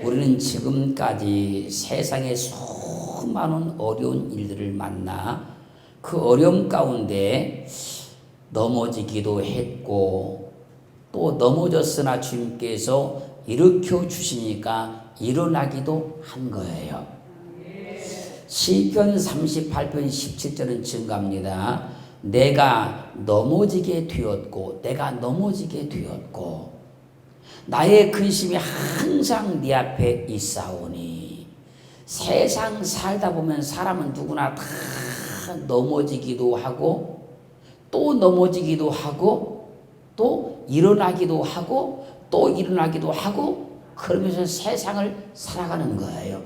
우리는 지금까지 세상의 수많은 어려운 일들을 만나 그 어려움 가운데 넘어지기도 했고 또 넘어졌으나 주님께서 일으켜 주시니까 일어나기도 한 거예요. 시편 38편 17절은 증가합니다. 내가 넘어지게 되었고 나의 근심이 항상 네 앞에 있사오니. 세상 살다 보면 사람은 누구나 다 넘어지기도 하고 또 넘어지기도 하고 또 일어나기도 하고 또 일어나기도 하고 그러면서 세상을 살아가는 거예요.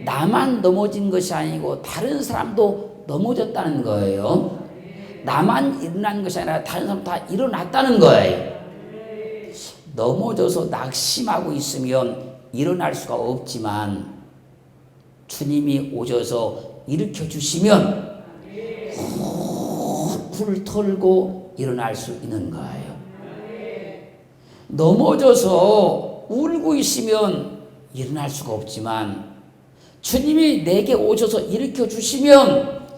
나만 넘어진 것이 아니고 다른 사람도 넘어졌다는 거예요. 나만 일어난 것이 아니라 다른 사람 다 일어났다는 거예요. 넘어져서 낙심하고 있으면 일어날 수가 없지만 주님이 오셔서 일으켜 주시면 불 털고 일어날 수 있는 거예요. 넘어져서 울고 있으면 일어날 수가 없지만 주님이 내게 오셔서 일으켜 주시면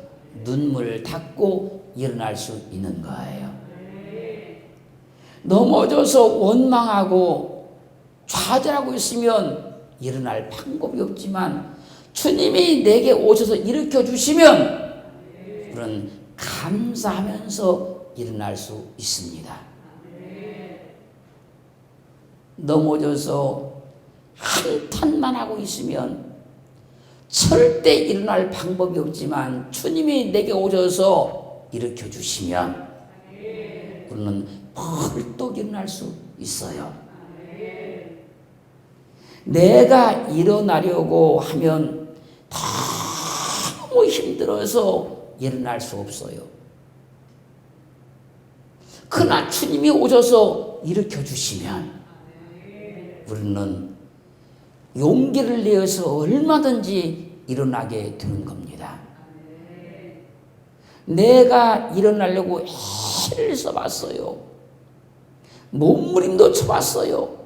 눈물을 닦고 일어날 수 있는 거예요. 넘어져서 원망하고 좌절하고 있으면 일어날 방법이 없지만 주님이 내게 오셔서 일으켜 주시면 우리는 감사하면서 일어날 수 있습니다. 넘어져서 한탄만 하고 있으면 절대 일어날 방법이 없지만 주님이 내게 오셔서 일으켜 주시면 우리는 벌떡 일어날 수 있어요. 내가 일어나려고 하면 너무 힘들어서 일어날 수 없어요. 그러나 주님이 오셔서 일으켜 주시면 우리는 용기를 내어서 얼마든지 일어나게 되는 겁니다. 내가 일어나려고 애를 써봤어요. 몸부림도 쳐봤어요.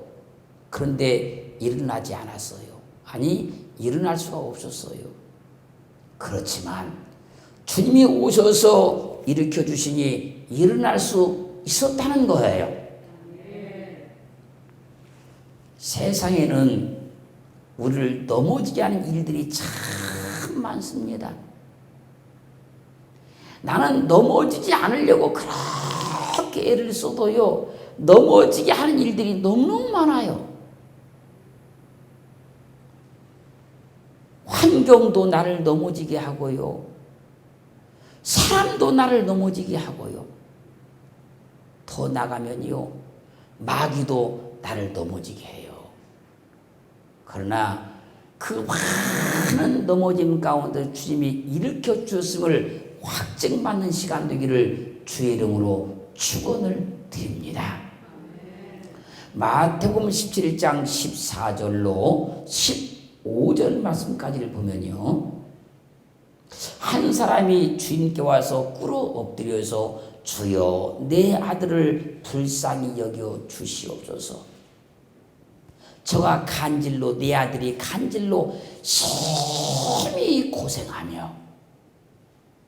그런데 일어나지 않았어요. 아니, 일어날 수가 없었어요. 그렇지만 주님이 오셔서 일으켜 주시니 일어날 수 있었다는 거예요. 세상에는 우리를 넘어지게 하는 일들이 참 많습니다. 나는 넘어지지 않으려고 그렇게 애를 써도요, 넘어지게 하는 일들이 너무너무 많아요. 환경도 나를 넘어지게 하고요, 사람도 나를 넘어지게 하고요, 더 나가면요, 마귀도 나를 넘어지게 해요. 그러나 그 많은 넘어짐 가운데 주님이 일으켜 주셨음을 확증받는 시간 되기를 주의 이름으로 축원을 드립니다. 마태복음 17장 14절로 15절 말씀까지를 보면요, 한 사람이 주님께 와서 꿇어 엎드려서 주여 내 아들을 불쌍히 여겨 주시옵소서. 저가 간질로, 내 아들이 간질로 심히 고생하며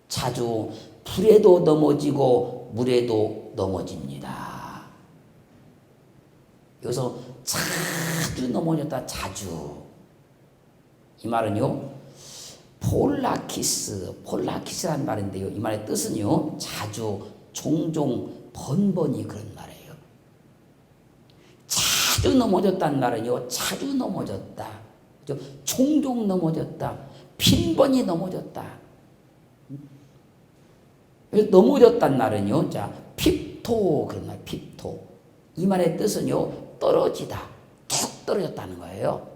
자주 불에도 넘어지고 물에도 넘어집니다. 여기서 자주 넘어졌다, 자주. 이 말은요, 폴라키스라는 말인데요, 이 말의 뜻은요, 자주, 종종, 번번이 그런 말이에요. 자주 넘어졌다는 말은요, 자주 넘어졌다, 종종 넘어졌다, 빈번히 넘어졌다. 넘어졌다는 말은요, 자, 핍토, 그런 말, 핍토. 이 말의 뜻은요, 떨어지다, 툭 떨어졌다는 거예요.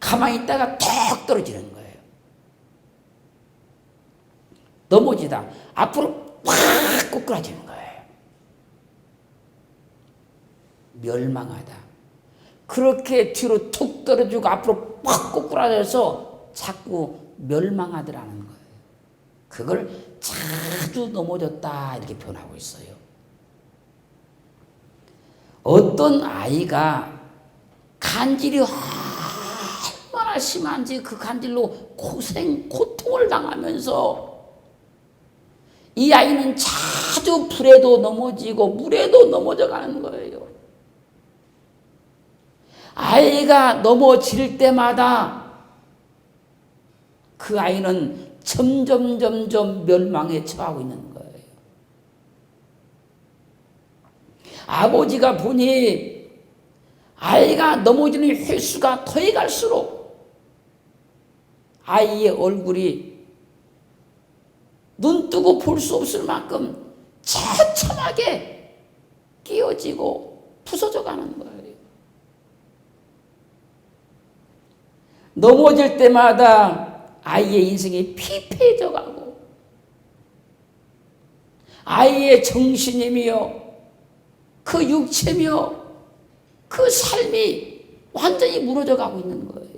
가만히 있다가 툭 떨어지는 거예요. 넘어지다, 앞으로 확 꼬꾸라지는 거예요. 멸망하다, 그렇게 뒤로 툭 떨어지고 앞으로 확 꼬꾸라져서 자꾸 멸망하더라는 거예요. 그걸 자주 넘어졌다 이렇게 표현하고 있어요. 어떤 아이가 간질이 얼마나 심한지 그 간질로 고통을 당하면서 이 아이는 자주 불에도 넘어지고 물에도 넘어져 가는 거예요. 아이가 넘어질 때마다 그 아이는 점점 멸망에 처하고 있는 거예요. 아버지가 보니 아이가 넘어지는 횟수가 더해갈수록 아이의 얼굴이 눈 뜨고 볼 수 없을 만큼 처참하게 끼어지고 부서져 가는 거예요. 넘어질 때마다 아이의 인생이 피폐해져 가고 아이의 정신이며 그 육체며 그 삶이 완전히 무너져 가고 있는 거예요.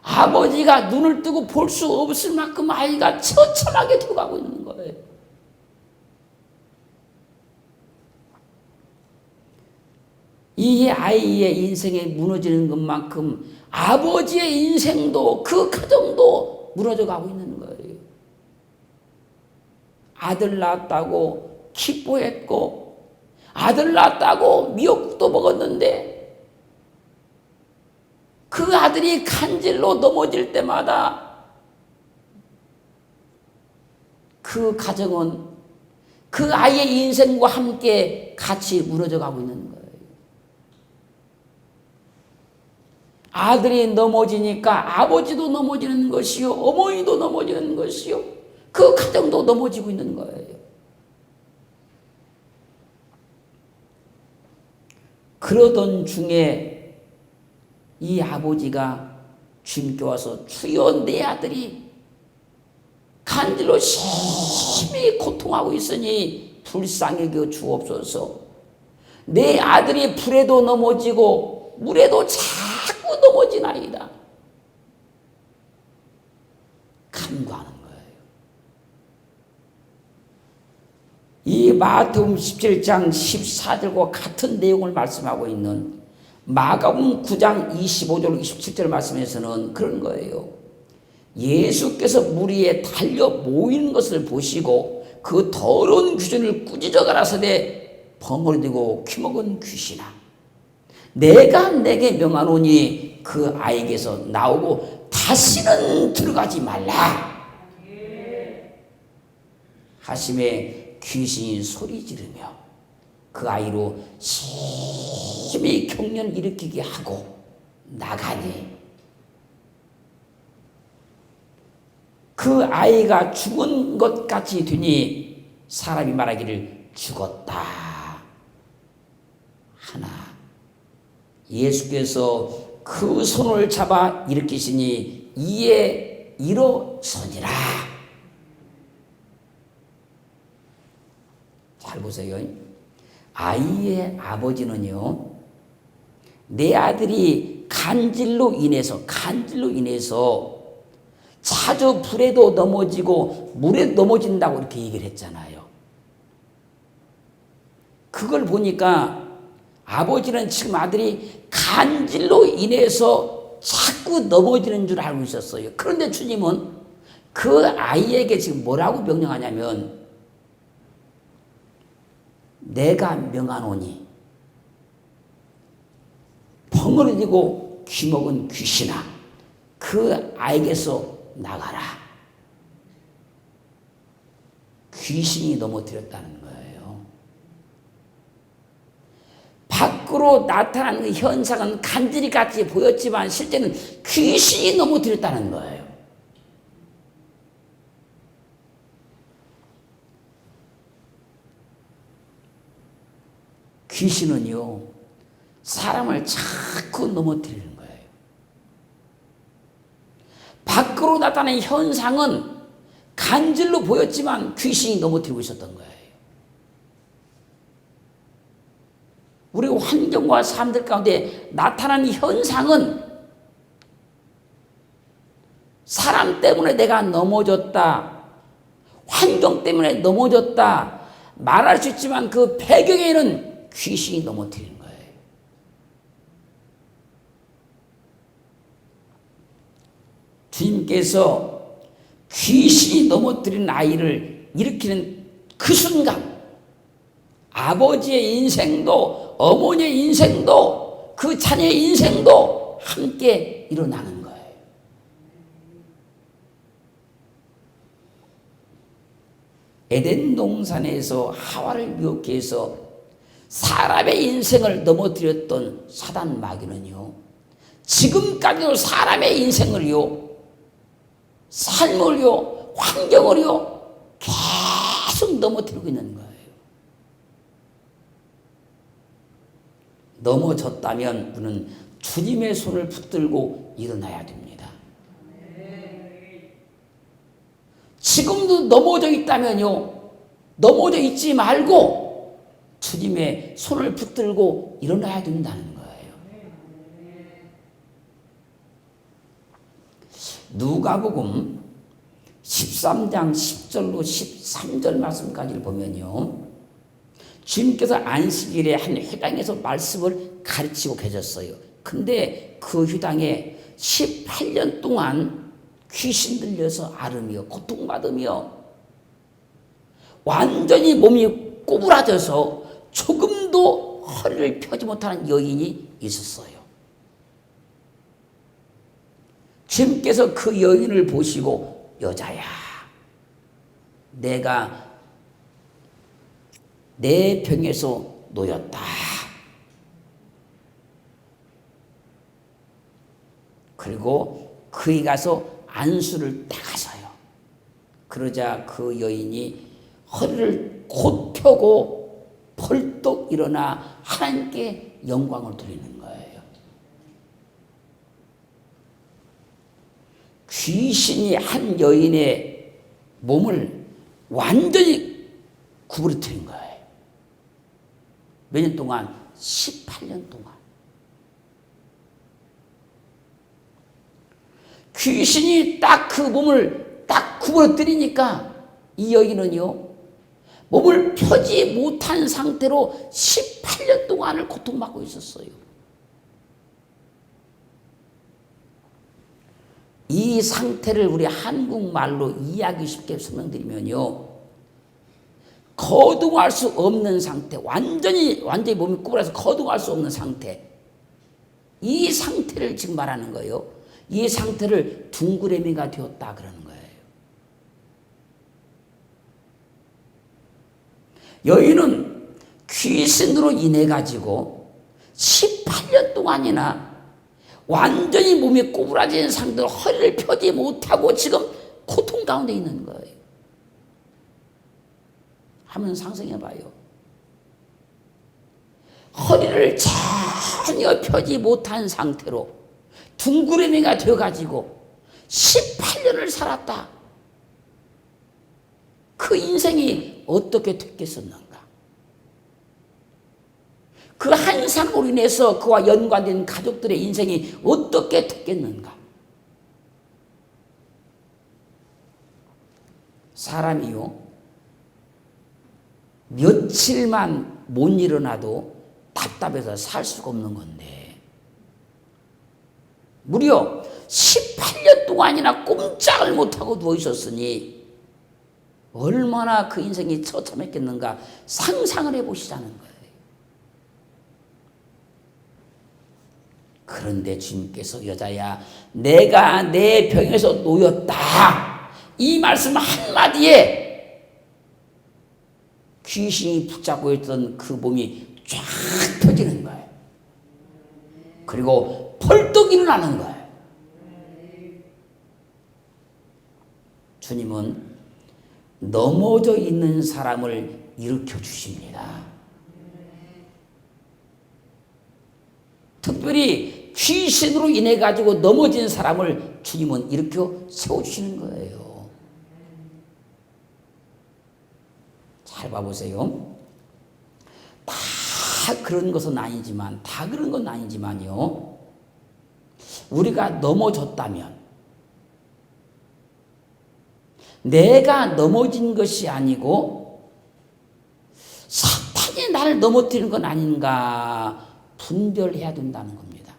아버지가 눈을 뜨고 볼 수 없을 만큼 아이가 처참하게 들어가고 있는 거예요. 이 아이의 인생이 무너지는 것만큼 아버지의 인생도 그 가정도 무너져 가고 있는 거예요. 아들 낳았다고 기뻐했고 아들 낳았다고 미역국도 먹었는데 그 아들이 간질로 넘어질 때마다 그 가정은 그 아이의 인생과 함께 같이 무너져 가고 있는 거예요. 아들이 넘어지니까 아버지도 넘어지는 것이요, 어머니도 넘어지는 것이요, 그 가정도 넘어지고 있는 거예요. 그러던 중에 이 아버지가 주님께 와서 주여 내 아들이 간질로 심히 고통하고 있으니 불쌍히 여겨 주옵소서. 내 아들이 불에도 넘어지고 물에도 자꾸 넘어지나이다. 간구하는 거예요. 이 마태복음 17장 14절과 같은 내용을 말씀하고 있는 마가복음 9장 25절 27절 말씀에서는 그런 거예요. 예수께서 물 위에 달려 모이는 것을 보시고 그 더러운 귀신을 꾸짖어 가라사대 벙어리되고 귀먹은 귀신아 내가 내게 명하노니 그 아이에게서 나오고 다시는 들어가지 말라 하심에 귀신이 소리 지르며 그 아이로 심히 경련 일으키게 하고 나가니 그 아이가 죽은 것 같이 되니 사람이 말하기를 죽었다 하나 예수께서 그 손을 잡아 일으키시니 이에 일어서니라. 잘 보세요. 아이의 아버지는요, 내 아들이 간질로 인해서 자주 불에도 넘어지고 물에 넘어진다고 이렇게 얘기를 했잖아요. 그걸 보니까 아버지는 지금 아들이 간질로 인해서 자꾸 넘어지는 줄 알고 있었어요. 그런데 주님은 그 아이에게 지금 뭐라고 명령하냐면 내가 명하노니 벙어리되고 귀먹은 귀신아 그 아이에게서 나가라. 귀신이 넘어뜨렸다는 거예요. 밖으로 나타나는 그 현상은 간질이 같이 보였지만 실제는 귀신이 넘어뜨렸다는 거예요. 귀신은요, 사람을 자꾸 넘어뜨리는 거예요. 밖으로 나타나는 현상은 간질로 보였지만 귀신이 넘어뜨리고 있었던 거예요. 우리 환경과 사람들 가운데 나타나는 현상은 사람 때문에 내가 넘어졌다, 환경 때문에 넘어졌다 말할 수 있지만 그 배경에는 귀신이 넘어뜨리는 거예요. 주님께서 귀신이 넘어뜨린 아이를 일으키는 그 순간 아버지의 인생도 어머니의 인생도 그 자녀의 인생도 함께 일어나는 거예요. 에덴 동산에서 하와를 미혹해 해서 사람의 인생을 넘어뜨렸던 사단 마귀는요, 지금까지도 사람의 인생을요, 삶을요, 환경을요 계속 넘어뜨리고 있는 거예요. 넘어졌다면 우리는 주님의 손을 붙들고 일어나야 됩니다. 지금도 넘어져 있다면요, 넘어져 있지 말고 주님의 손을 붙들고 일어나야 된다는 거예요. 누가복음 13장 10절로 13절 말씀까지를 보면요, 주님께서 안식일에 한 회당에서 말씀을 가르치고 계셨어요. 근데 그 회당에 18년 동안 귀신 들려서 앓으며 고통받으며 완전히 몸이 꼬부라져서 조금도 허리를 펴지 못하는 여인이 있었어요. 주님께서 그 여인을 보시고, 여자야, 내가 내 병에서 놓였다. 그리고 그에 가서 안수를 닦아서요. 그러자 그 여인이 허리를 곧 펴고 벌떡 일어나 하나님께 영광을 돌리는 거예요. 귀신이 한 여인의 몸을 완전히 구부러뜨린 거예요. 몇 년 동안? 18년 동안. 귀신이 딱 그 몸을 딱 구부러뜨리니까 이 여인은요, 몸을 펴지 못한 상태로 18년 동안을 고통받고 있었어요. 이 상태를 우리 한국말로 이해하기 쉽게 설명드리면요, 거동할 수 없는 상태, 완전히 몸이 구부러서 거동할 수 없는 상태, 이 상태를 지금 말하는 거예요. 이 상태를 둥그레미가 되었다 그러는 거예요. 여인은 귀신으로 인해 가지고 18년 동안이나 완전히 몸이 꼬부라진 상태로 허리를 펴지 못하고 지금 고통 가운데 있는 거예요. 한번 상상해 봐요. 허리를 전혀 펴지 못한 상태로 둥그레미가 되어가지고 18년을 살았다. 그 인생이 어떻게 됐겠었는가? 그 한 사람으로 인해서 그와 연관된 가족들의 인생이 어떻게 됐겠는가? 사람이요, 며칠만 못 일어나도 답답해서 살 수가 없는 건데, 무려 18년 동안이나 꼼짝을 못하고 누워 있었으니 얼마나 그 인생이 처참했겠는가 상상을 해보시자는 거예요. 그런데 주님께서, 여자야, 내가 내 병에서 놓였다, 이 말씀 한마디에 귀신이 붙잡고 있던 그 몸이 쫙 펴지는 거예요. 그리고 벌떡 일어나는 거예요. 주님은 넘어져 있는 사람을 일으켜 주십니다. 특별히 귀신으로 인해 가지고 넘어진 사람을 주님은 일으켜 세워주시는 거예요. 잘 봐보세요. 다 그런 것은 아니지만, 다 그런 건 아니지만요, 우리가 넘어졌다면 내가 넘어진 것이 아니고 사탄이 나를 넘어뜨리는 건 아닌가 분별해야 된다는 겁니다.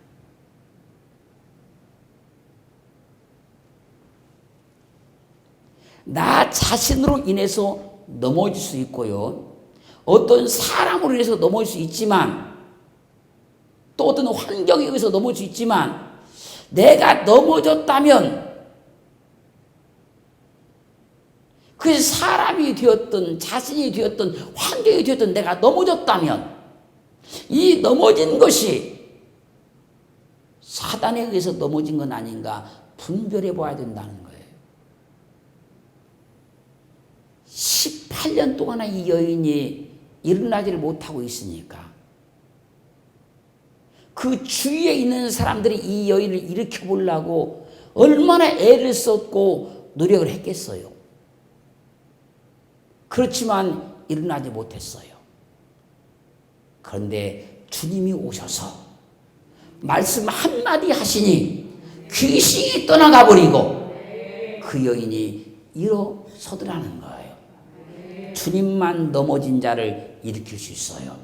나 자신으로 인해서 넘어질 수 있고요. 어떤 사람으로 인해서 넘어질 수 있지만 또 어떤 환경에 의해서 넘어질 수 있지만 내가 넘어졌다면 그 사람이 되었든 자신이 되었든 환경이 되었든 내가 넘어졌다면 이 넘어진 것이 사단에 의해서 넘어진 건 아닌가 분별해 봐야 된다는 거예요. 18년 동안 이 여인이 일어나지를 못하고 있으니까 그 주위에 있는 사람들이 이 여인을 일으켜 보려고 얼마나 애를 썼고 노력을 했겠어요. 그렇지만 일어나지 못했어요. 그런데 주님이 오셔서 말씀 한마디 하시니 귀신이 떠나가 버리고 그 여인이 일어서더라는 거예요. 주님만 넘어진 자를 일으킬 수 있어요.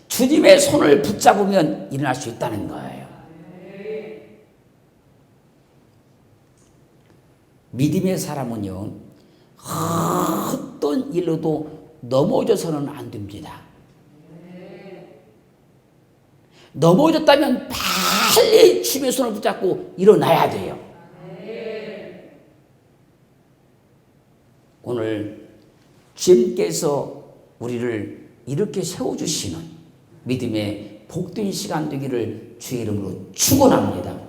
주님의 손을 붙잡으면 일어날 수 있다는 거예요. 믿음의 사람은요, 어떤 일로도 넘어져서는 안 됩니다. 넘어졌다면 빨리 주님의 손을 붙잡고 일어나야 돼요. 오늘 주님께서 우리를 이렇게 세워주시는 믿음의 복된 시간 되기를 주의 이름으로 축원합니다.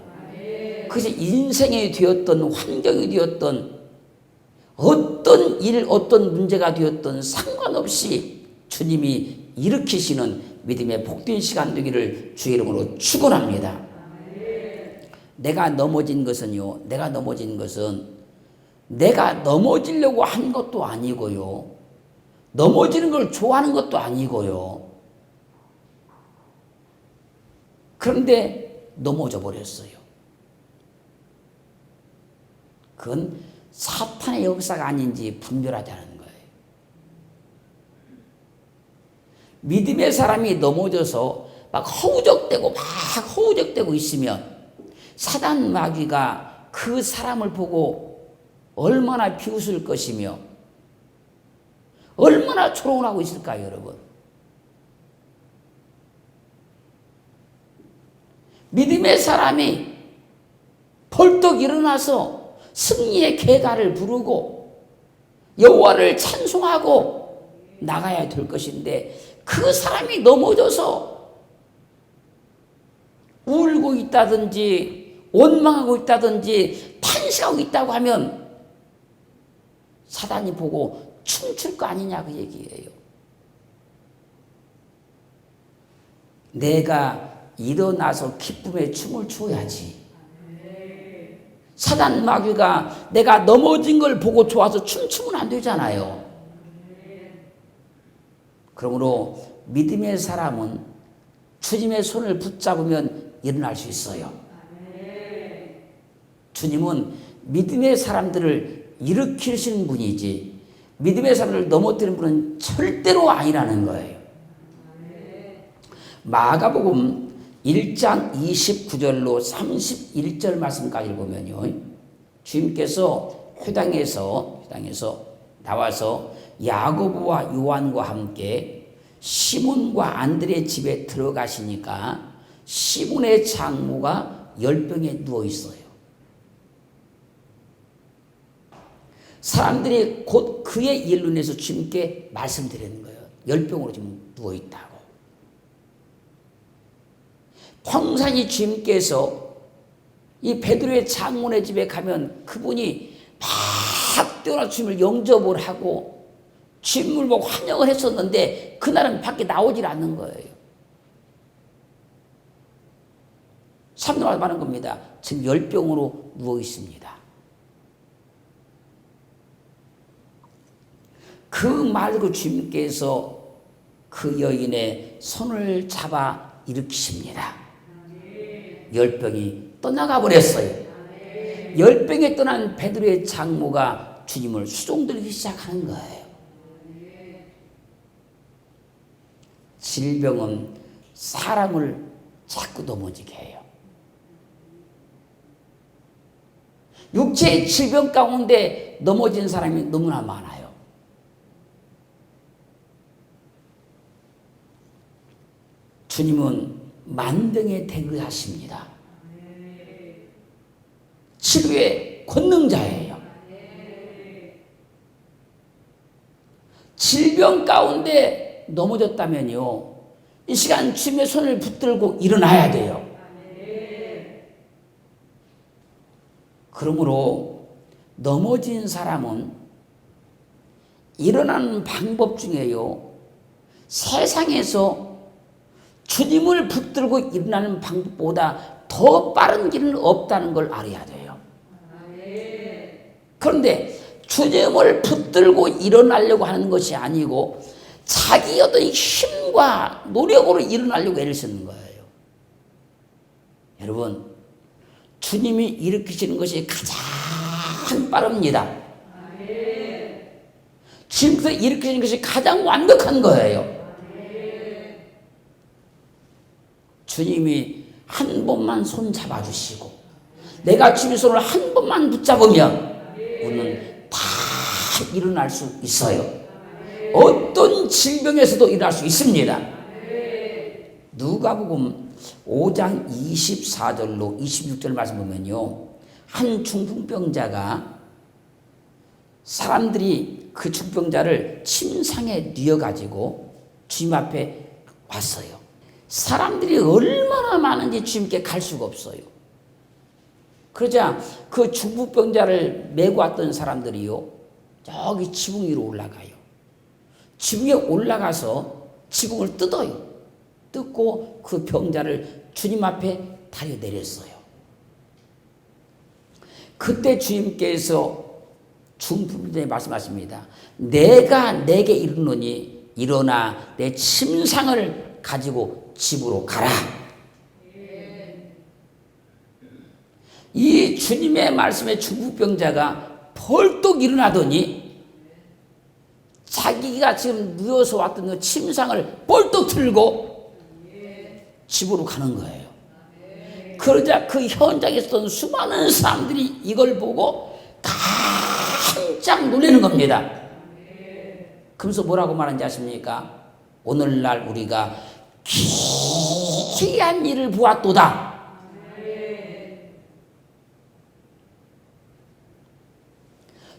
그것이 인생이 되었던 환경이 되었던 어떤 일 어떤 문제가 되었던 상관없이 주님이 일으키시는 믿음의 복된 시간 되기를 주의 이름으로 축원합니다. 내가 넘어진 것은 내가 넘어지려고 한 것도 아니고요. 넘어지는 걸 좋아하는 것도 아니고요. 그런데 넘어져 버렸어요. 그건 사탄의 역사가 아닌지 분별하자는 거예요. 믿음의 사람이 넘어져서 막 허우적대고 있으면 사단 마귀가 그 사람을 보고 얼마나 비웃을 것이며 얼마나 조롱하고 있을까요, 여러분? 믿음의 사람이 벌떡 일어나서 승리의 계가를 부르고 여호와를 찬송하고 나가야 될 것인데 그 사람이 넘어져서 울고 있다든지 원망하고 있다든지 탄식하고 있다고 하면 사단이 보고 춤출 거 아니냐 그 얘기예요. 내가 일어나서 기쁨의 춤을 추어야지. 사단 마귀가 내가 넘어진 걸 보고 좋아서 춤추면 안 되잖아요. 그러므로 믿음의 사람은 주님의 손을 붙잡으면 일어날 수 있어요. 주님은 믿음의 사람들을 일으키시는 분이지 믿음의 사람들을 넘어뜨리는 분은 절대로 아니라는 거예요. 마가복음 1장 29절로 31절 말씀까지 보면요. 주님께서 회당에서 나와서 야고보와 요한과 함께 시몬과 안드레 집에 들어가시니까 시몬의 장모가 열병에 누워 있어요. 사람들이 곧 그의 일로 인해서 주님께 말씀드리는 거예요. 열병으로 지금 누워 있다고. 평상시 주님께서 이 베드로의 장모의 집에 가면 그분이 막 뛰어나 주님을 영접을 하고 주님을 보고 환영을 했었는데 그날은 밖에 나오질 않는 거예요. 삼도가 말하는 겁니다. 지금 열병으로 누워 있습니다. 그 말고 주님께서 그 여인의 손을 잡아 일으키십니다. 열병이 떠나가 버렸어요. 열병에 떠난 베드로의 장모가 주님을 수종들기 시작하는 거예요. 질병은 사람을 자꾸 넘어지게 해요. 육체의 질병 가운데 넘어진 사람이 너무나 많아요. 주님은 만병의 대의하십니다. 치료의 권능자예요. 질병 가운데 넘어졌다면요, 이 시간 주님의 손을 붙들고 일어나야 돼요. 그러므로 넘어진 사람은 일어나는 방법 중에요, 세상에서 주님을 붙들고 일어나는 방법보다 더 빠른 길은 없다는 걸 알아야 돼요. 그런데 주님을 붙들고 일어나려고 하는 것이 아니고 자기 어떤 힘과 노력으로 일어나려고 애를 쓰는 거예요. 여러분, 주님이 일으키시는 것이 가장 빠릅니다. 주님께서 일으키시는 것이 가장 완벽한 거예요. 주님이 한 번만 손 잡아주시고 내가 주님의 손을 한 번만 붙잡으면 우리는 다 일어날 수 있어요. 어떤 질병에서도 일어날 수 있습니다. 누가복음 5장 24절로 26절 말씀 보면요, 한 중풍병자가 사람들이 그 중풍병자를 침상에 뉘어가지고 주님 앞에 왔어요. 사람들이 얼마나 많은지 주님께 갈 수가 없어요. 그러자 그 중풍병자를 메고 왔던 사람들이요, 저기 지붕 위로 올라가요. 지붕에 올라가서 지붕을 뜯어요. 뜯고 그 병자를 주님 앞에 다려 내렸어요. 그때 주님께서 중풍병자에 말씀하십니다. 내가 내게 이르노니 일어나 내 침상을 가지고 집으로 가라. 이 주님의 말씀에 중풍병자가 벌떡 일어나더니 자기가 지금 누워서 왔던 그 침상을 벌떡 들고 집으로 가는 거예요. 그러자 그 현장에 있었던 수많은 사람들이 이걸 보고 깜짝 놀라는 겁니다. 그러면서 뭐라고 말하는지 아십니까? 오늘날 우리가 기이한 일을 보았도다.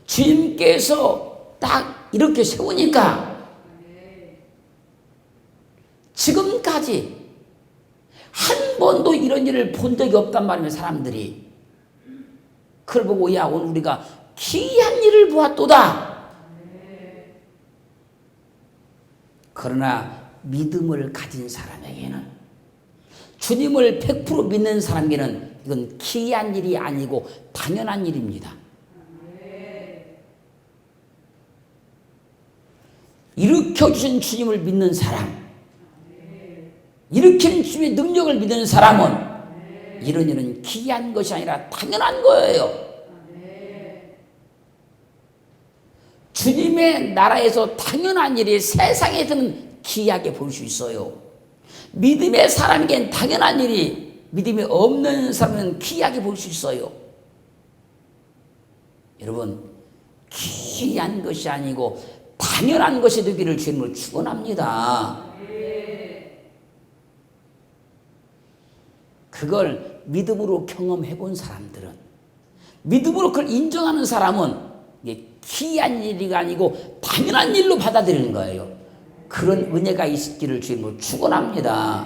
주님께서 딱 이렇게 세우니까 지금까지 한 번도 이런 일을 본 적이 없단 말이에요. 사람들이 그걸 보고 야, 오늘 우리가 기이한 일을 보았도다. 그러나 믿음을 가진 사람에게는, 주님을 100% 믿는 사람에게는 이건 기이한 일이 아니고 당연한 일입니다. 일으켜주신 주님을 믿는 사람, 일으키는 주님의 능력을 믿는 사람은 이런 일은 기이한 것이 아니라 당연한 거예요. 주님의 나라에서 당연한 일이 세상에서는 기이하게 볼 수 있어요. 믿음의 사람에겐 당연한 일이 믿음이 없는 사람은 기이하게 볼 수 있어요. 여러분, 기이한 것이 아니고 당연한 것이 되기를 주님으로 축원합니다. 그걸 믿음으로 경험해 본 사람들은, 믿음으로 그걸 인정하는 사람은 이게 기이한 일이 아니고 당연한 일로 받아들이는 거예요. 그런 은혜가 있기를 주님으로 축원합니다.